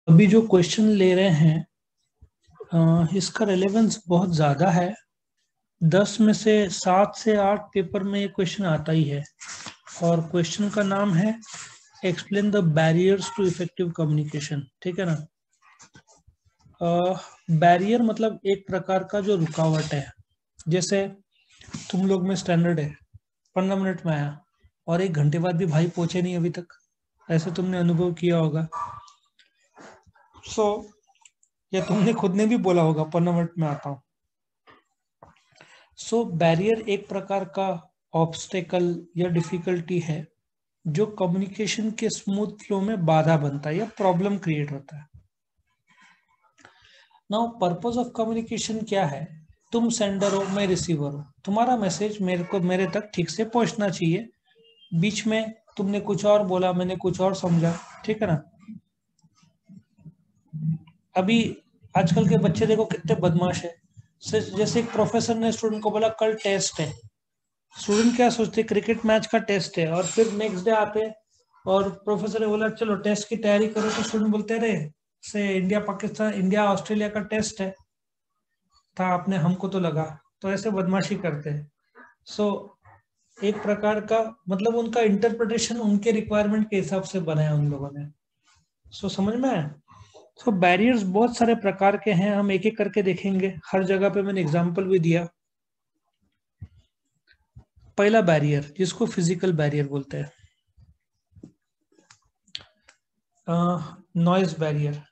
अभी जो क्वेश्चन ले रहे हैं इसका रेलेवेंस बहुत ज़्यादा है। 10 में से 7 से 8 पेपर में ये क्वेश्चन आता ही है। और क्वेश्चन का नाम है explain the barriers to effective communication. ठीक है ना। बैरियर मतलब एक प्रकार का जो रुकावट है। जैसे तुम लोग में स्टैंडर्ड है 15 मिनट में आया और 1 घंटे बाद भी भाई पहुंचे नहीं अभी तक। ऐसे तुमने अनुभव किया होगा। या तुमने खुद ने भी बोला होगा 15 मिनट में आता हूँ। बैरियर एक प्रकार का ऑब्स्टेकल या डिफिकल्टी है जो कम्युनिकेशन के स्मूथ फ्लो में बाधा बनता है या प्रॉब्लम क्रिएट होता है। नाउ पर्पस ऑफ कम्युनिकेशन क्या है? तुम सेंडर हो, मैं रिसीवर हूँ। तुम्हारा मैसेज मेरे तक ठीक से पहुंचना चाहिए। बीच में तुमने कुछ और बोला, मैंने कुछ और समझा। ठीक है ना। अभी आजकल के बच्चे देखो कितने बदमाश है। जैसे एक प्रोफेसर ने स्टूडेंट को बोला कल टेस्ट है। स्टूडेंट क्या सोचते, क्रिकेट मैच का टेस्ट है। और फिर नेक्स्ट डे आते और प्रोफेसर ने बोला चलो टेस्ट की तैयारी करो, तो स्टूडेंट बोलते रहे से इंडिया पाकिस्तान, इंडिया ऑस्ट्रेलिया का टेस्ट है था, आपने हमको तो लगा। तो ऐसे बदमाशी करते हैं। सो एक प्रकार का मतलब उनका इंटरप्रिटेशन उनके रिक्वायरमेंट के हिसाब से बनाया उन लोगों ने। समझ में आया। बैरियर्स बहुत सारे प्रकार के हैं, हम एक एक करके देखेंगे। हर जगह पे मैंने एग्जांपल भी दिया। पहला बैरियर जिसको फिजिकल बैरियर बोलते हैं, नॉइज बैरियर।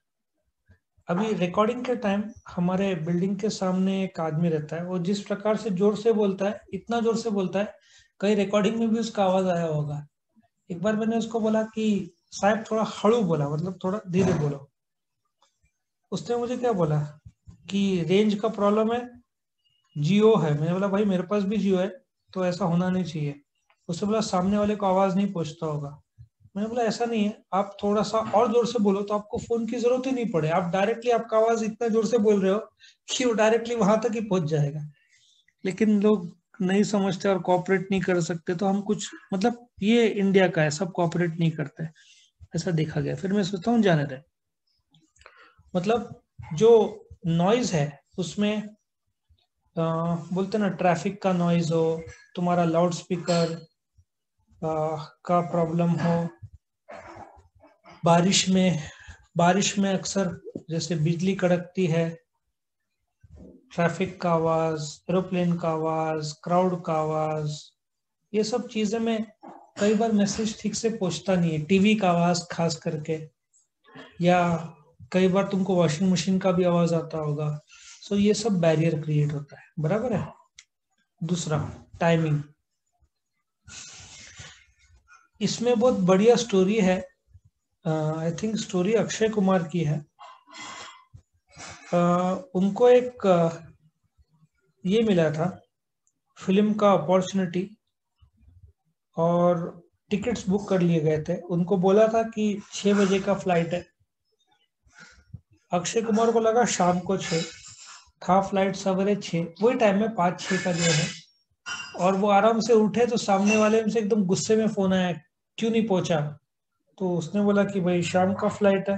अभी रिकॉर्डिंग के टाइम हमारे बिल्डिंग के सामने एक आदमी रहता है। वो जिस प्रकार से जोर से बोलता है, इतना जोर से बोलता है, कहीं रिकॉर्डिंग में भी उसका आवाज आया होगा। एक बार मैंने उसको बोला कि साहब थोड़ा हड़ू बोला, मतलब थोड़ा धीरे बोलो। उसने मुझे क्या बोला कि रेंज का प्रॉब्लम है, जियो है। मैंने बोला भाई मेरे पास भी जियो है, तो ऐसा होना नहीं चाहिए। उसने बोला सामने वाले को आवाज नहीं पहुंचता होगा। मैंने बोला ऐसा नहीं है, आप थोड़ा सा और जोर से बोलो तो आपको फोन की जरूरत ही नहीं पड़े। आप डायरेक्टली, आपका आवाज इतना जोर से बोल रहे हो कि वो डायरेक्टली वहां तक ही पहुंच जाएगा। लेकिन लोग नहीं समझते और कॉपरेट नहीं कर सकते। तो हम कुछ मतलब ये इंडिया का है, सब कॉपरेट नहीं करते, ऐसा देखा गया। फिर मैं सोचता हूँ जाने दे। मतलब जो नॉइज है उसमें बोलते ना, ट्रैफिक का नॉइज हो, तुम्हारा लाउड स्पीकर का प्रॉब्लम हो, बारिश में अक्सर जैसे बिजली कड़कती है, ट्रैफिक का आवाज, एरोप्लेन का आवाज, क्राउड का आवाज, ये सब चीजें में कई बार मैसेज ठीक से पहुंचता नहीं है। टीवी का आवाज खास करके, या कई बार तुमको वॉशिंग मशीन का भी आवाज आता होगा। ये सब बैरियर क्रिएट होता है, बराबर है। दूसरा, टाइमिंग। इसमें बहुत बढ़िया स्टोरी है। I think story Akshay Kumar की है। उनको एक ये मिला था फिल्म का अपॉर्चुनिटी, और टिकट्स बुक कर लिए गए थे। उनको बोला था कि 6 बजे का फ्लाइट है। अक्षय कुमार को लगा शाम को 6 था फ्लाइट, सवेरे 6, वही टाइम में 5-6 का जो है। और वो आराम से उठे तो सामने वाले से एकदम गुस्से में फोन आया, क्यों नहीं पहुंचा? तो उसने बोला कि भाई शाम का फ्लाइट है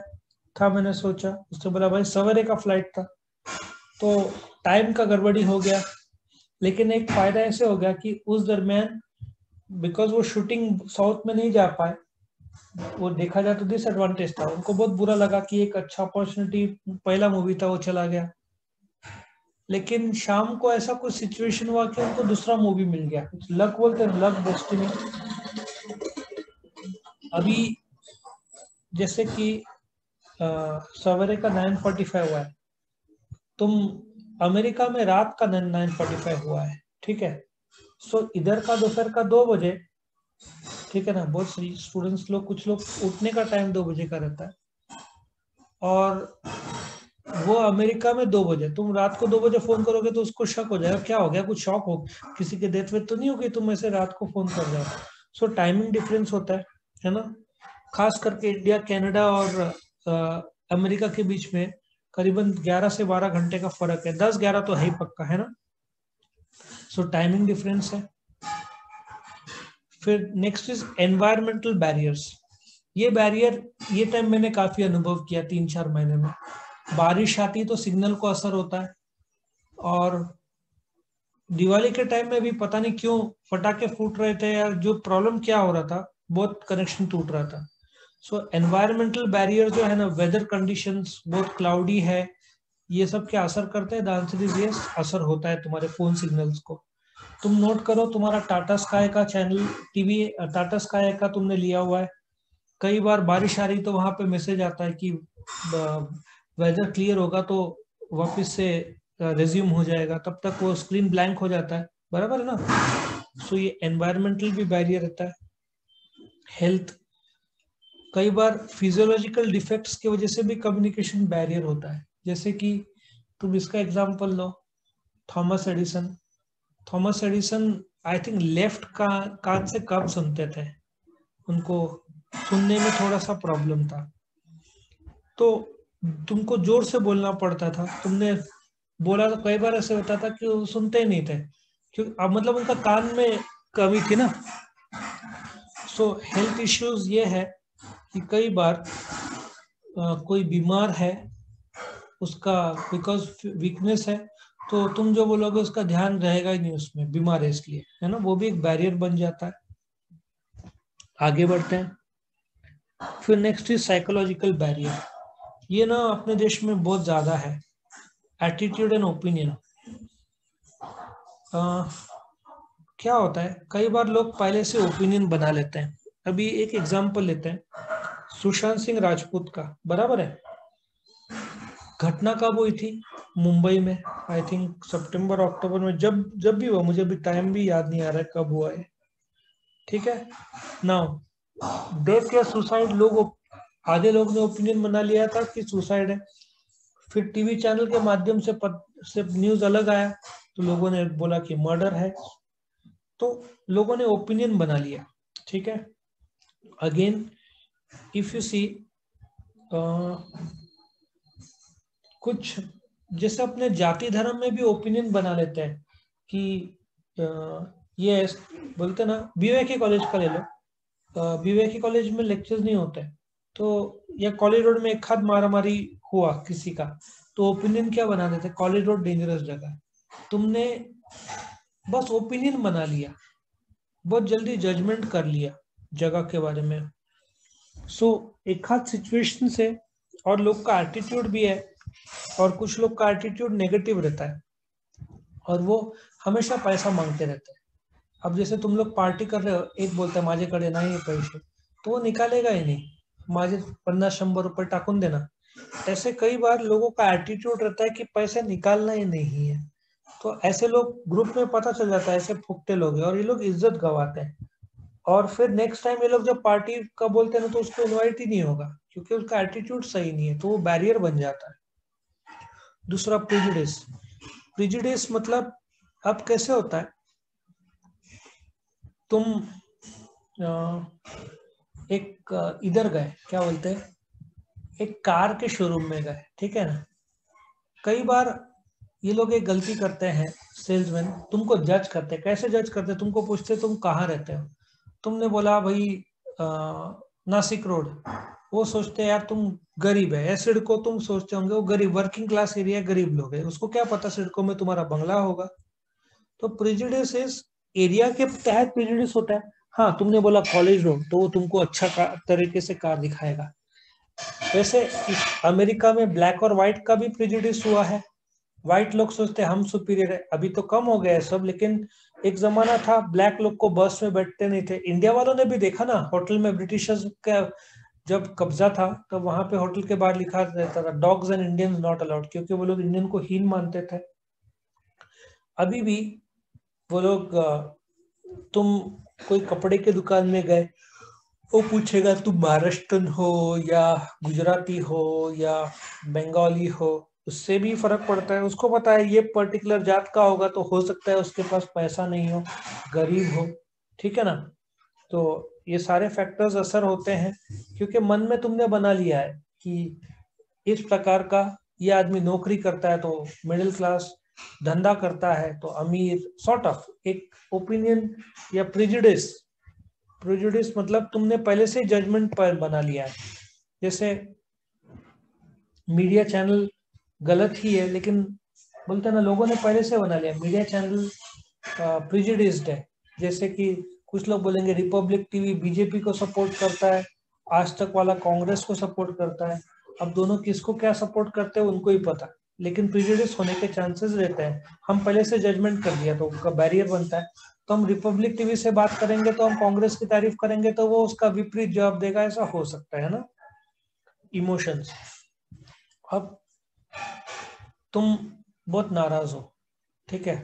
था। मैंने सोचा, उसने बोला भाई सवेरे का फ्लाइट था। तो टाइम का गड़बड़ी हो गया। लेकिन एक फायदा ऐसे हो गया कि उस दरमियान, बिकॉज वो शूटिंग साउथ में नहीं जा पाए, वो देखा जाए तो डिसएडवांटेज था। उनको बहुत बुरा लगा कि एक अच्छा अपॉर्चुनिटी, पहला मूवी था, वो चला गया। लेकिन शाम को ऐसा कुछ सिचुएशन हुआ कि उनको दूसरा मूवी मिल गया। कुछ लक बोलते हैं, लक, डेस्टिनी। अभी जैसे कि सवेरे का 9:45 हुआ है, तुम अमेरिका में रात का 9:45 हुआ है। ठीक है। इधर का दोपहर का 2 बजे। ठीक है ना। बहुत स्टूडेंट्स लोग, कुछ लोग उठने का टाइम 2 बजे का रहता है, और वो अमेरिका में 2 बजे। तुम रात को 2 बजे फोन करोगे तो उसको शक हो जाएगा, क्या हो गया, कुछ शॉक हो, किसी के डेथ वेथ तो नहीं होगी, तुम ऐसे रात को फोन कर रहे हो। टाइमिंग डिफरेंस होता है ना। खास करके इंडिया, कनाडा और अमेरिका के बीच में करीबन 11 से 12 घंटे का फर्क है। 10-11 तो है ही पक्का, है ना। टाइमिंग डिफरेंस है। फिर नेक्स्ट इज एनवायरमेंटल बैरियर्स। ये बैरियर ये टाइम मैंने काफी अनुभव किया 3-4 महीने में। बारिश आती तो सिग्नल को असर होता है, और दिवाली के टाइम में भी पता नहीं क्यों पटाखे फूट रहे थे, या जो प्रॉब्लम क्या हो रहा था, बहुत कनेक्शन टूट रहा था। सो एनवायरमेंटल बैरियर जो है ना, वेदर कंडीशंस बहुत क्लाउडी है, ये सब क्या असर करते हैं? द आंसर इज यस, असर होता है तुम्हारे फोन सिग्नल्स को। तुम नोट करो, तुम्हारा टाटा स्काई का चैनल टीवी, टाटा स्काई का तुमने लिया हुआ है, कई बार बारिश आ रही तो वहां पे मैसेज आता है कि वेदर क्लियर होगा तो वापस से रिज्यूम हो जाएगा, तब तक वो स्क्रीन ब्लैंक हो जाता है, बराबर है ना। सो ये एनवायरमेंटल भी बैरियर रहता है। हेल्थ, कई बार फिजियोलॉजिकल डिफेक्ट्स की वजह से भी कम्युनिकेशन बैरियर होता है, जैसे कि तुम इसका example low, Thomas Edison. Thomas Edison I think left का कान से कम सुनते थे, उनको सुनने में थोड़ा सा प्रॉब्लम था, तो तुमको जोर से बोलना पड़ता था। तुमने बोला तो कई बार ऐसे होता था कि वो सुनते ही नहीं थे, क्योंकि अब मतलब उनका कान में कमी थी ना। सो हेल्थ इश्यूज ये है कि कई बार कोई बीमार है, उसका बिकॉज वीकनेस है, तो तुम जो बोलोगे उसका ध्यान रहेगा ही नहीं, उसमें बीमार है इसलिए, है ना, वो भी एक बैरियर बन जाता है। आगे बढ़ते हैं। फिर नेक्स्ट इज साइकोलॉजिकल बैरियर। ये ना अपने देश में बहुत ज्यादा है, एटीट्यूड एंड ओपिनियन। क्या होता है, कई बार लोग पहले से ओपिनियन बना लेते हैं। अभी एक एग्जांपल लेते हैं, सुशांत सिंह राजपूत का, बराबर है। घटना कब हुई थी? मुंबई में, आई थिंक सितंबर अक्टूबर में, जब जब भी हुआ, मुझे भी टाइम भी याद नहीं आ रहा है कब हुआ है, ठीक है। नाउ डेथ या सुसाइड, आधे लोग ने ओपिनियन बना लिया था कि सुसाइड है, फिर टीवी चैनल के माध्यम से न्यूज अलग आया, तो लोगों ने बोला कि मर्डर है, तो लोगों ने ओपिनियन बना लिया, ठीक है। अगेन इफ यू सी, कुछ जैसे अपने जाति धर्म में भी ओपिनियन बना लेते हैं कि ये बोलते ना, बीवाईके कॉलेज का ले लो, बीवाईके कॉलेज में लेक्चर्स नहीं होते, तो या कॉलेज रोड में एक हाथ मारामारी हुआ किसी का, तो ओपिनियन क्या बना देते, कॉलेज रोड डेंजरस जगह है। तुमने बस ओपिनियन बना लिया, बहुत जल्दी जजमेंट कर लिया जगह के बारे में। सो एक हाथ सिचुएशन से, और लोग का एटीट्यूड भी है, और कुछ लोग का एटीट्यूड नेगेटिव रहता है, और वो हमेशा पैसा मांगते रहते हैं। अब जैसे तुम लोग पार्टी कर रहे हो, एक बोलता है माझ्याकडे नाही पैसे, तो वो निकालेगा ही नहीं, माझे 50-100 रुपए टाकून देना। ऐसे कई बार लोगों का एटीट्यूड रहता है कि पैसे निकालना ही नहीं है, तो ऐसे लोग ग्रुप में पता चल जाता है, ऐसे फुकटे लोग हैं, और ये लोग इज्जत गवाते हैं, और फिर नेक्स्ट टाइम ये लोग जब पार्टी का बोलते हैं ना, तो उसको इनवाइट ही नहीं होगा, क्योंकि उसका एटीट्यूड सही नहीं है, तो वो बैरियर बन जाता है। दूसरा प्रिजुडिस। प्रिजुडिस मतलब अब कैसे होता है, तुम एक इधर गए, क्या बोलते हैं, एक कार के शोरूम में गए, ठीक है ना। कई बार ये लोग एक गलती करते हैं, सेल्समैन तुमको जज करते हैं। कैसे जज करते हैं? तुमको पूछते तुम कहाँ रहते हो, तुमने बोला भाई नासिक रोड, वो सोचते हैं यार तुम गरीब है, या सिडको तुम सोचते होंगे वो गरीब, वर्किंग क्लास एरिया, गरीब लोग है, उसको क्या पता सिडको में तुम्हारा बंगला होगा। तो प्रेजुडिस इस एरिया के तहत प्रेजुडिस होता है। हाँ, तुमने बोला कॉलेज रोड, तो वो तुमको अच्छा तरीके से कार दिखाएगा। वैसे इस अमेरिका में ब्लैक और व्हाइट का भी प्रेजुडिस हुआ है। व्हाइट लोग सोचते हैं हम सुपीरियर है, अभी तो कम हो गया है सब, लेकिन एक जमाना था ब्लैक लोग को बस में बैठते नहीं थे। इंडिया वालों ने भी देखा ना, होटल में ब्रिटिशर्स का जब कब्जा था, तब वहां पे होटल के बाहर लिखा रहता था dogs and Indians not allowed, क्योंकि वो लोग इंडियन को हीन मानते थे। अभी भी वो लोग तुम कोई कपड़े के दुकान में गए, वो पूछेगा तुम महाराष्ट्रन हो या गुजराती हो या बंगाली हो, उससे भी फर्क पड़ता है। उसको पता है ये पर्टिकुलर जात का होगा, तो हो सकता है उसके पास पैसा नहीं हो, गरीब हो, ठीक है ना। तो ये सारे फैक्टर्स असर होते हैं, क्योंकि मन में तुमने बना लिया है कि इस प्रकार का ये आदमी नौकरी करता है तो मिडिल क्लास, धंधा करता है तो अमीर, सॉर्ट ऑफ एक ओपिनियन या प्रिजुडिस प्रेजुडिस मतलब तुमने पहले से जजमेंट पर बना लिया है। जैसे मीडिया चैनल गलत ही है, लेकिन बोलते हैं ना, लोगों ने पहले से बना लिया मीडिया चैनल प्रेजुडिस्ड है। जैसे कि कुछ लोग बोलेंगे रिपब्लिक टीवी बीजेपी को सपोर्ट करता है, आज तक वाला कांग्रेस को सपोर्ट करता है। अब दोनों किसको क्या सपोर्ट करते हैं उनको ही पता, लेकिन प्रेजुडिस होने के चांसेस रहते हैं। हम पहले से जजमेंट कर दिया तो उनका बैरियर बनता है। तो हम रिपब्लिक टीवी से बात करेंगे तो हम कांग्रेस की तारीफ करेंगे तो वो उसका विपरीत जवाब देगा, ऐसा हो सकता है ना। इमोशंस। अब तुम बहुत नाराज हो, ठीक है,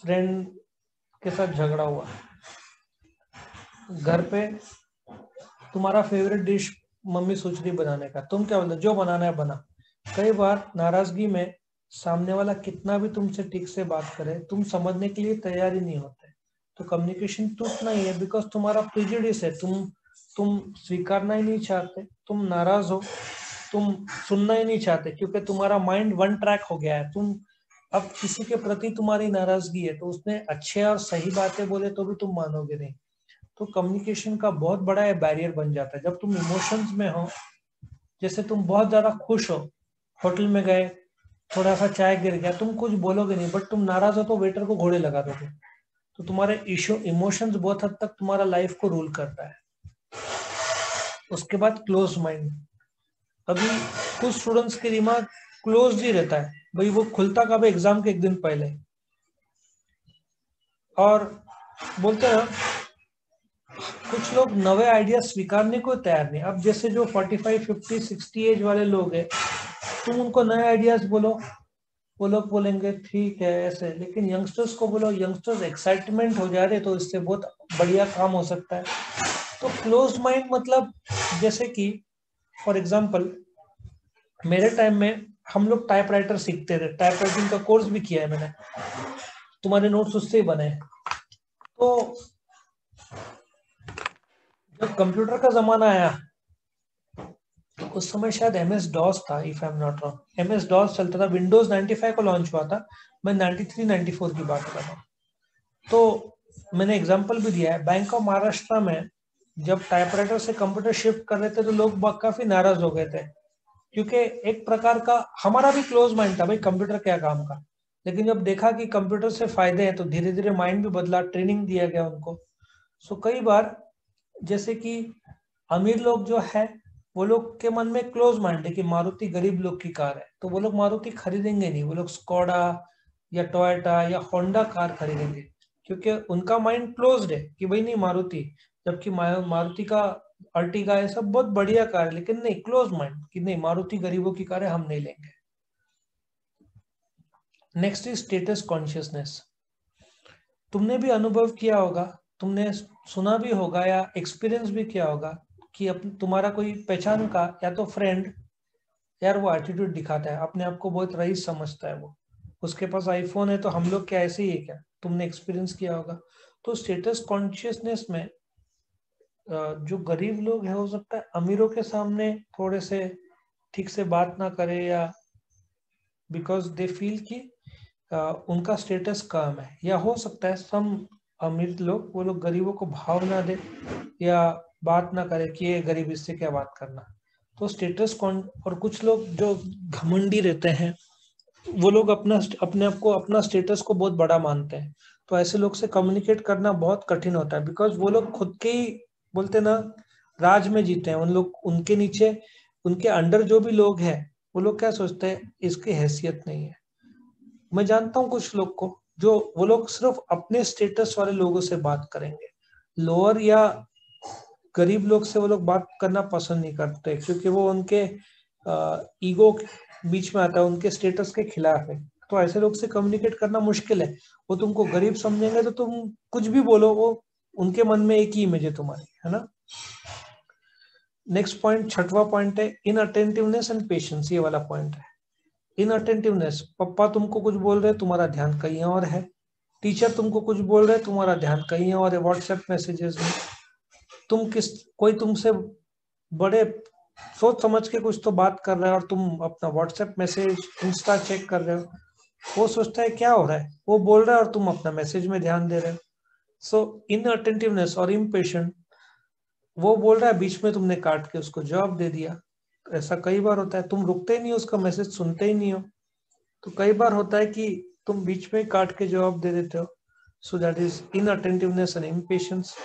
फ्रेंड के साथ झगड़ा हुआ, घर पे तुम्हारा फेवरेट डिश मम्मी सोच रही बनाने का, तुम क्या बोलते, जो बनाना है बना। कई बार नाराजगी में सामने वाला कितना भी तुमसे ठीक से बात करे, तुम समझने के लिए तैयार ही नहीं होते, तो कम्युनिकेशन टूटना ही है। बिकॉज तुम्हारा प्रेजुडिस है, तुम स्वीकारना ही नहीं चाहते, तुम नाराज हो, तुम सुनना ही नहीं चाहते, क्योंकि तुम्हारा माइंड वन ट्रैक हो गया है। तुम अब किसी के प्रति तुम्हारी नाराजगी है, तो उसने अच्छे और सही बातें बोले तो भी तुम मानोगे नहीं। तो कम्युनिकेशन का बहुत बड़ा बैरियर बन जाता है जब तुम इमोशंस में हो। जैसे तुम बहुत ज्यादा खुश हो, होटल में गए, थोड़ा सा चाय गिर गया, तुम कुछ बोलोगे नहीं, बट तुम नाराज हो तो वेटर को घोड़े लगा दोगे। तो तुम्हारे इमोशंस बहुत हद तक तुम्हारा लाइफ को रूल करता है। उसके बाद क्लोज माइंड। अभी कुछ स्टूडेंट्स के दिमाग क्लोज ही रहता है, भाई वो खुलता कब, एग्जाम के एक दिन पहले। और बोलते हैं कुछ लोग नए आइडिया स्वीकारने को तैयार नहीं। अब जैसे जो 45, 50, 60 एज वाले लोग हैं, तुम उनको नए आइडियाज बोलो, वो लोग बोलेंगे ठीक है ऐसे, लेकिन यंगस्टर्स को बोलो, यंगस्टर्स एक्साइटमेंट हो जा रहे, तो इससे बहुत बढ़िया काम हो सकता है। तो क्लोज माइंड मतलब, जैसे कि फॉर एग्जांपल मेरे टाइम में हम लोग टाइपराइटर सीखते थे, टाइपराइटिंग का कोर्स भी किया है मैंने, तुम्हारे नोट्स उससे ही बने। तो जब कंप्यूटर का जमाना आया, तो उस समय शायद MS डॉस था, if I am not wrong, MS DOS चलता था, विंडोज 95 को लॉन्च हुआ था, मैं 93 94 की बात कर रहा हूँ। तो मैंने एग्जांपल भी दिया है, बैंक ऑफ महाराष्ट्र में जब टाइपराइटर से कंप्यूटर शिफ्ट कर रहे थे तो लोग काफी नाराज हो गए थे, क्योंकि एक प्रकार का हमारा भी क्लोज माइंड था, भाई कंप्यूटर क्या काम का। लेकिन जब देखा कि कंप्यूटर से फायदे हैं, तो धीरे धीरे माइंड भी बदला, ट्रेनिंग दिया गया उनको। सो कई बार जैसे कि अमीर लोग जो है, वो लोग के मन में क्लोज माइंड है कि मारुति गरीब लोग की कार है, तो वो लोग मारुति खरीदेंगे नहीं, वो लोग स्कोडा या टोयोटा या होंडा कार खरीदेंगे, क्योंकि उनका माइंड क्लोज्ड है कि भाई नहीं मारुति। जबकि मारुति का अर्टिगा है, सब बहुत बढ़िया कार है, लेकिन नहीं, क्लोज माइंड कि नहीं, मारुति गरीबों की कार है, हम नहीं लेंगे। Next is status consciousness. तुमने भी अनुभव किया होगा, तुमने सुना भी होगा या एक्सपीरियंस भी किया होगा कि तुम्हारा कोई पहचान का या तो फ्रेंड, यार वो एटीट्यूड दिखाता है, अपने आप को बहुत रईस समझता है, वो उसके पास आईफोन है तो हम लोग क्या ऐसे ही है क्या, तुमने एक्सपीरियंस किया होगा। तो स्टेटस कॉन्शियसनेस में जो गरीब लोग हैं, हो सकता है अमीरों के सामने थोड़े से ठीक से बात ना करे, या बिकॉज दे फील कि उनका स्टेटस कम है, या हो सकता है सम अमीर लोग, वो लोग गरीबों को भाव ना दे या बात ना करे कि ये गरीब, इससे क्या बात करना। तो स्टेटस कौन, और कुछ लोग जो घमंडी रहते हैं, वो लोग अपने आप को, अपना स्टेटस को बहुत बड़ा मानते हैं। तो ऐसे लोग से कम्युनिकेट करना बहुत कठिन होता है, बिकॉज वो लोग खुद के ही बोलते ना राज में जीते हैं। उन लोग, उनके नीचे, उनके अंडर जो भी लोग हैं, वो लोग क्या सोचते हैं, इसकी हैसियत नहीं है। मैं जानता हूँ कुछ लोग को, जो वो लोग सिर्फ अपने स्टेटस वाले लोगों से बात करेंगे, लोअर या गरीब लोग से वो लोग बात करना पसंद नहीं करते, क्योंकि वो उनके ईगो बीच में आता है, उनके स्टेटस के खिलाफ है। तो ऐसे लोग से कम्युनिकेट करना मुश्किल है। वो तुमको गरीब समझेंगे तो तुम कुछ भी बोलो, वो उनके मन में एक ही इमेज है तुम्हारी, है ना। नेक्स्ट पॉइंट, छठवां पॉइंट है इनअटेंटिवनेस एंड पेशेंस। ये वाला पॉइंट है इनअटेंटिवनेस। पप्पा तुमको कुछ बोल रहे हैं, तुम्हारा ध्यान कहीं और है। टीचर तुमको कुछ बोल रहे हैं, तुम्हारा ध्यान कहीं और है, व्हाट्सएप मैसेजेस में। कोई तुमसे बड़े सोच समझ के कुछ तो बात कर रहा है, और तुम अपना व्हाट्सएप मैसेज, इंस्टा चेक कर रहे हो। वो सोचता है क्या हो रहा है, वो बोल रहा है और तुम अपना मैसेज में ध्यान दे रहे हो। सो इनअटेंटिवनेस और इम्पेशेंट, वो बोल रहा है बीच में तुमने काट के उसको जवाब दे दिया। ऐसा कई बार होता है, तुम रुकते ही नहीं हो, उसका मैसेज सुनते ही नहीं हो। तो कई बार होता है कि तुम बीच में काट के जवाब दे देते हो। So that is inattentiveness and impatience.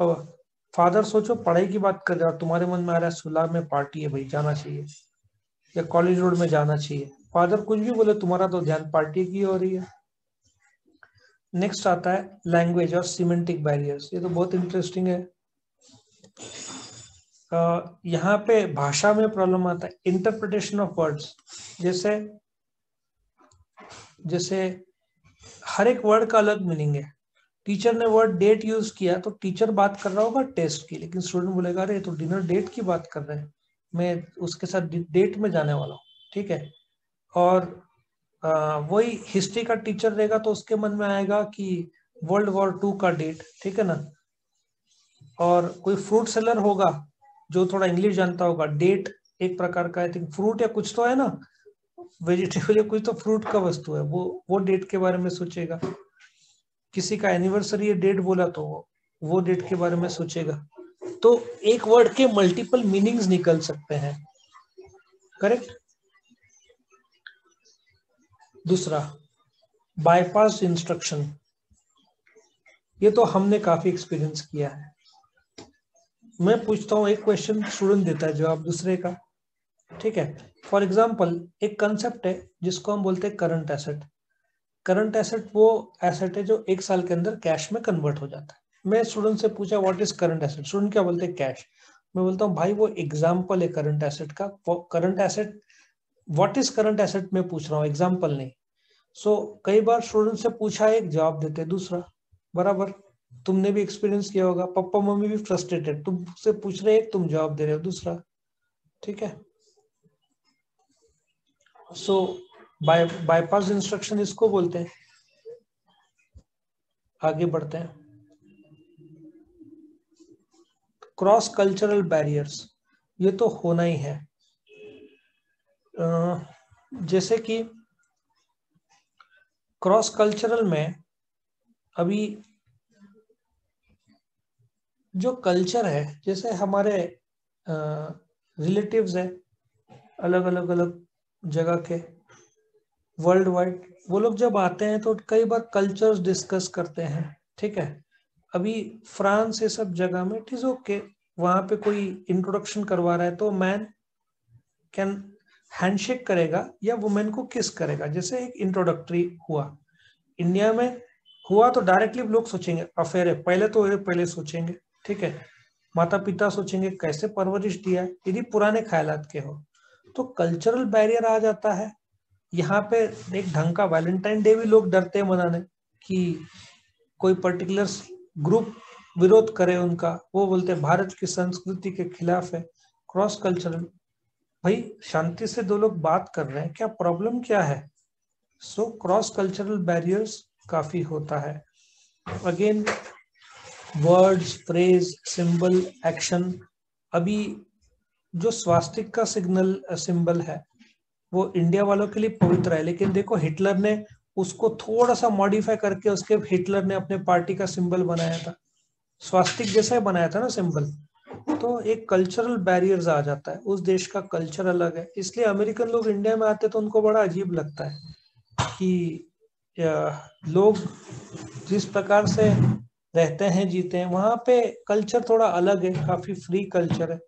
अब फादर सोचो पढ़ाई की बात कर रहे हो, तुम्हारे मन में आ रहा है सुलाह में पार्टी है भाई, जाना चाहिए, या कॉलेज रोड में जाना चाहिए। फादर कुछ भी बोले, तुम्हारा तो ध्यान पार्टी की हो रही है। नेक्स्ट आता है लैंग्वेज और सिमेंटिक बैरियर्स। ये तो बहुत इंटरेस्टिंग है। यहाँ पे भाषा में प्रॉब्लम आता है, इंटरप्रिटेशन ऑफ वर्ड्स। जैसे जैसे हर एक वर्ड का अलग मीनिंग है। टीचर ने वर्ड डेट यूज किया तो टीचर बात कर रहा होगा टेस्ट की, लेकिन स्टूडेंट बोलेगा अरे तो डिनर डेट की बात कर रहे हैं, मैं उसके साथ डेट में जाने वाला हूँ। ठीक है। और वही हिस्ट्री का टीचर रहेगा तो उसके मन में आएगा कि वर्ल्ड वॉर 2 का डेट। ठीक है ना। और कोई फ्रूट सेलर होगा जो थोड़ा इंग्लिश जानता होगा, डेट एक प्रकार का आई थिंक फ्रूट या कुछ तो है ना, वेजिटेबल या कुछ तो फ्रूट का वस्तु है, वो डेट के बारे में सोचेगा। किसी का एनिवर्सरी डेट बोला तो वो डेट के बारे में सोचेगा। तो एक वर्ड के मल्टीपल मीनिंग्स निकल सकते हैं। करेक्ट। दूसरा, बाईपास इंस्ट्रक्शन। ये तो हमने काफी एक्सपीरियंस किया है। मैं पूछता हूँ एक क्वेश्चन, स्टूडेंट देता है जवाब दूसरे का। ठीक है। फॉर एग्जाम्पल एक कंसेप्ट है जिसको हम बोलते हैं करंट एसेट। करंट एसेट वो एसेट है जो 1 साल के अंदर कैश में कन्वर्ट हो जाता है। मैं स्टूडेंट से पूछा what is current asset, student क्या बोलते हैं कैश। मैं बोलता हूँ भाई वो एग्जाम्पल है करंट एसेट का। Current asset, what is current asset मैं पूछ रहा हूँ, एग्जाम्पल नहीं। सो कई बार स्टूडेंट से पूछा एक, जवाब देते दूसरा। बराबर। तुमने भी एक्सपीरियंस किया होगा, पापा मम्मी भी फ्रस्ट्रेटेड, तुमसे पूछ रहे एक, तुम जवाब दे रहे हो दूसरा। ठीक है। सो बाईपास इंस्ट्रक्शन इसको बोलते हैं। आगे बढ़ते हैं। क्रॉस कल्चरल बैरियर्स, ये तो होना ही है। जैसे कि क्रॉस कल्चरल में अभी जो कल्चर है, जैसे हमारे रिलेटिव्स है अलग अलग अलग जगह के, वर्ल्ड वाइड, वो लोग जब आते हैं तो कई बार कल्चर्स डिस्कस करते हैं। ठीक है। अभी फ्रांस ये सब जगह में इट इज ओके, वहां पे कोई इंट्रोडक्शन करवा रहा है तो मैन कैन हैंडशेक करेगा या वुमेन को किस करेगा, जैसे एक इंट्रोडक्टरी हुआ। इंडिया में हुआ तो डायरेक्टली लोग सोचेंगे अफेयर है, पहले तो ये पहले सोचेंगे। ठीक है। माता पिता सोचेंगे कैसे परवरिश दिया है, यदि पुराने ख्यालात के हो तो कल्चरल बैरियर आ जाता है। यहाँ पे एक ढंग का वैलेंटाइन डे भी लोग डरते हैं मनाने कि कोई पर्टिकुलर ग्रुप विरोध करे उनका, वो बोलते हैं भारत की संस्कृति के खिलाफ है। क्रॉस कल्चरल, भाई शांति से दो लोग बात कर रहे हैं, क्या प्रॉब्लम क्या है। सो क्रॉस कल्चरल बैरियर्स काफी होता है। Again words, phrase, symbol, action. अभी जो स्वास्तिक का सिग्नल सिंबल है वो इंडिया वालों के लिए पवित्र है, लेकिन देखो हिटलर ने उसको थोड़ा सा मॉडिफाई करके उसके हिटलर ने अपने पार्टी का सिंबल बनाया था, स्वास्तिक जैसा ही बनाया था ना सिंबल। तो एक कल्चरल बैरियर्स आ जाता है, उस देश का कल्चर अलग है, इसलिए अमेरिकन लोग इंडिया में आते तो उनको बड़ा अजीब लगता है कि लोग जिस प्रकार से रहते हैं जीते हैं, वहां पे कल्चर थोड़ा अलग है, काफी फ्री कल्चर है।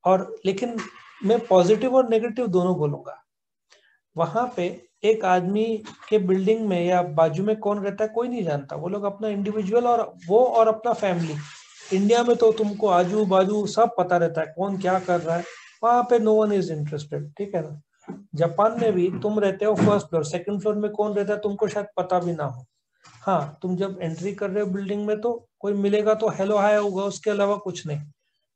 और लेकिन मैं पॉजिटिव और नेगेटिव दोनों बोलूंगा। वहां पे एक आदमी के बिल्डिंग में या बाजू में कौन रहता है कोई नहीं जानता, वो लोग अपना इंडिविजुअल और वो और अपना फैमिली। इंडिया में तो तुमको आजू बाजू सब पता रहता है कौन क्या कर रहा है, वहां पे नो वन इज इंटरेस्टेड। ठीक है ना। जापान में भी तुम रहते हो फर्स्ट फ्लोर, सेकंड फ्लोर में कौन रहता है तुमको शायद पता भी ना हो। हाँ, तुम जब एंट्री कर रहे हो बिल्डिंग में तो कोई मिलेगा तो हेलो हाय होगा, उसके अलावा कुछ नहीं।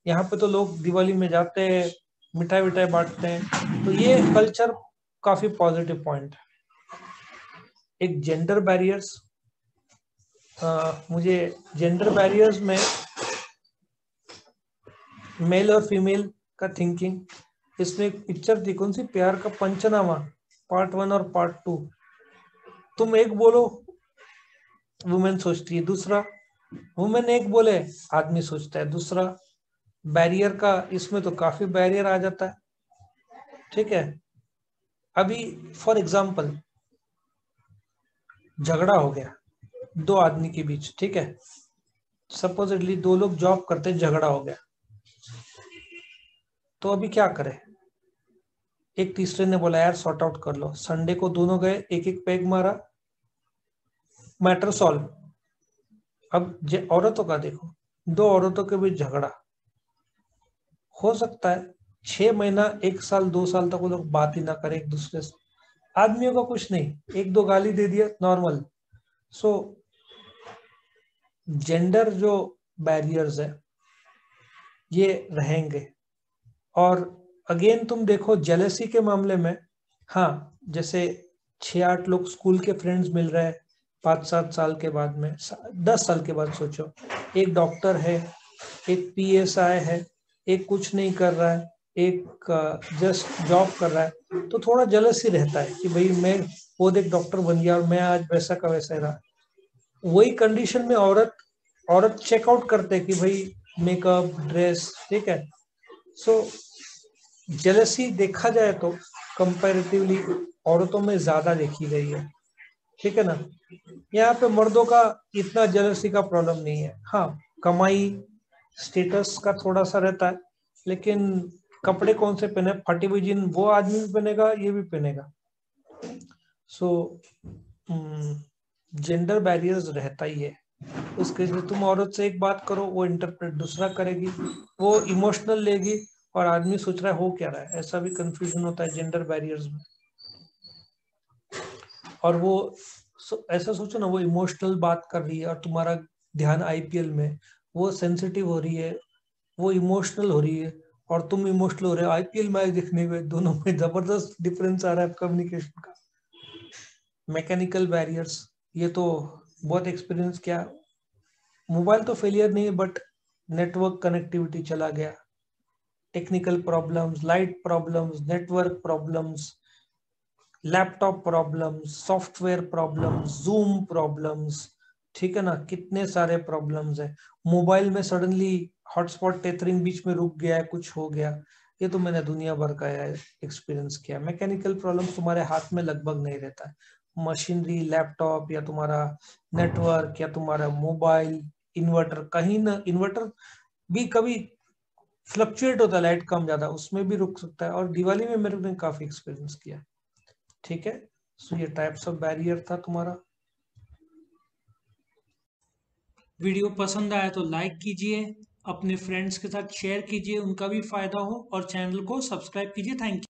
यहाँ पे तो लोग दिवाली में जाते हैं, मिठाई विठाई बांटते हैं, तो ये कल्चर काफी पॉजिटिव पॉइंट है। एक जेंडर बैरियर्स, मुझे जेंडर बैरियर्स में मेल और फीमेल का थिंकिंग, इसमें एक पिक्चर थी कौन सी, प्यार का पंचनामा पार्ट 1 और पार्ट 2। तुम एक बोलो वुमेन सोचती है दूसरा, वुमेन एक बोले आदमी सोचता है दूसरा। बैरियर का इसमें तो काफी बैरियर आ जाता है। ठीक है, अभी फॉर एग्जाम्पल झगड़ा हो गया दो आदमी के बीच, ठीक है, सपोजिटली दो लोग जॉब करते, झगड़ा हो गया, तो अभी क्या करें? एक तीसरे ने बोला यार सॉर्ट आउट कर लो, संडे को दोनों गए, एक एक पैग मारा, मैटर सॉल्व। अब औरतों का देखो, दो औरतों के बीच झगड़ा हो सकता है 6 महीना, 1 साल, 2 साल तक वो लोग बात ही ना करें एक दूसरे से। आदमियों का कुछ नहीं, एक दो गाली दे दिया, नॉर्मल। सो जेंडर जो बैरियर्स है ये रहेंगे। और अगेन तुम देखो जेलेसी के मामले में, हाँ, जैसे 6-8 लोग स्कूल के फ्रेंड्स मिल रहे हैं 5-7 साल के बाद में, 10 साल के बाद सोचो, एक डॉक्टर है, एक पीएसआई है, एक कुछ नहीं कर रहा है, एक जस्ट जॉब कर रहा है, तो थोड़ा जेलसी रहता है कि भाई मैं, वो देख डॉक्टर बन गया और मैं आज वैसा का वैसा ही रहा। वही कंडीशन में औरत औरत चेकआउट करते हैं कि भाई मेकअप, ड्रेस, ठीक है। सो जेलसी देखा जाए तो कंपैरेटिवली औरतों में ज्यादा देखी गई है, ठीक है ना। यहाँ पे मर्दों का इतना जेलसी का प्रॉब्लम नहीं है। हाँ, कमाई, स्टेटस का थोड़ा सा रहता है, लेकिन कपड़े कौन से पहने, फटी हुई जीन वो आदमी भी पहनेगा, ये भी पहनेगा। सो जेंडर बैरियर्स रहता ही है। उसके लिए तुम औरत से एक बात करो, वो इंटरप्रेट दूसरा करेगी, वो इमोशनल लेगी, और आदमी सोच रहा है हो क्या रहा है, ऐसा भी कंफ्यूजन होता है जेंडर बैरियर्स में। और वो ऐसा सोचो ना, वो इमोशनल बात कर रही है और तुम्हारा ध्यान आईपीएल में, वो सेंसिटिव हो रही है, वो इमोशनल हो रही है, और तुम इमोशनल हो रहे हो आईपीएल मैच देखने में, दोनों में जबरदस्त डिफरेंस आ रहा है कम्युनिकेशन का। मैकेनिकल बैरियर्स, ये तो बहुत एक्सपीरियंस किया। मोबाइल तो फेलियर नहीं है, बट नेटवर्क कनेक्टिविटी चला गया, technical problems, light problems, network problems, laptop problems, software problems, zoom problems, ठीक है ना, कितने सारे प्रॉब्लम्स है। मोबाइल में सडनली हॉटस्पॉट टेथरिंग बीच में रुक गया है, कुछ हो गया, ये तो मैंने दुनिया भर का एक्सपीरियंस किया। मैकेनिकल प्रॉब्लम्स तुम्हारे हाथ में लगभग नहीं रहता है, मशीनरी, लैपटॉप, या तुम्हारा नेटवर्क, या तुम्हारा मोबाइल, इन्वर्टर, कहीं ना इन्वर्टर भी कभी फ्लक्चुएट होता है, लाइट कम ज्यादा, उसमें भी रुक सकता है। और दिवाली में मेरे ने काफी एक्सपीरियंस किया। ठीक है, सो ये टाइप्स ऑफ बैरियर था तुम्हारा। वीडियो पसंद आया तो लाइक कीजिए, अपने फ्रेंड्स के साथ शेयर कीजिए, उनका भी फायदा हो, और चैनल को सब्सक्राइब कीजिए। Thank you.